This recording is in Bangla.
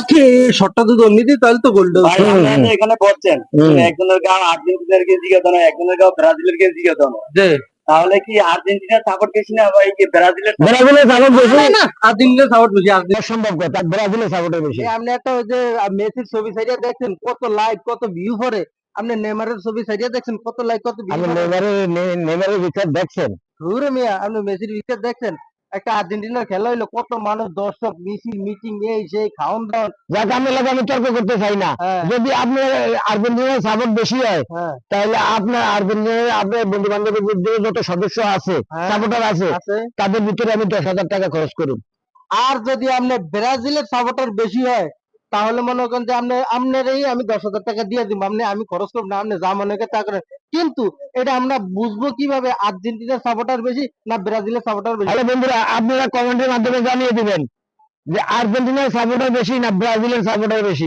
আজকে শটটা যদি অন্য দিই তাহলে তো গোল্ড ভাই আপনারা তো এখানে বলছেন একজনের গাও আর্জেন্টিনার গেঞ্জি কেত না, একজনের গাও ব্রাজিলের গেঞ্জি কেত না, তাহলে কি আর্জেন্টিনার সাপোর্ট বেশি না ভাই কি ব্রাজিলের সাপোর্ট বেশি? না আর্জেন্টিনার সাপোর্ট বেশি। অসম্ভব কথা, ব্রাজিলের সাপোর্টের বেশি। আপনি একটা ওই যে মেসির ছবি সাইডে দেখছেন কত লাইক কত ভিউ করে, আপনি নেইমারের ছবি সাইডে দেখছেন কত লাইক কত ভিউ আপনি করে। নেইমারের বিচার দেখছেন? ঘুরে মিয়া আপনি মেসির উইকেট দেখছেন? একটা আর্জেন্টিনার খেলা হইলো কত মানুষ দর্শক মিছিল মিটিং এই সেই খাওন দাওয়ান। যাক আমি তর্ক করতে চাই না। যদি আপনার আর্জেন্টিনার সাপোর্ট বেশি হয় তাহলে আপনার আর্জেন্টিনার আপনার বন্ধু বান্ধবের যত সদস্য আছে সাপোর্টার আছে তাদের ভিতরে আমি 10,000 টাকা খরচ করুন। আর যদি আপনি ব্রাজিলের সাপোর্টার বেশি হয় তাহলে মনে করেন যে আপনারই আমি 10,000 টাকা দিয়ে দিব, আমি খরচ করবো না, আপনি যা মনে করেন তা করেন। কিন্তু এটা আমরা বুঝবো কিভাবে আর্জেন্টিনার সাপোর্টার বেশি না ব্রাজিলের সাপোর্টার বেশি? তাহলে বন্ধুরা আপনারা কমেন্টের মাধ্যমে জানিয়ে দিবেন যে আর্জেন্টিনার সাপোর্টার বেশি না ব্রাজিলের সাপোর্টার বেশি।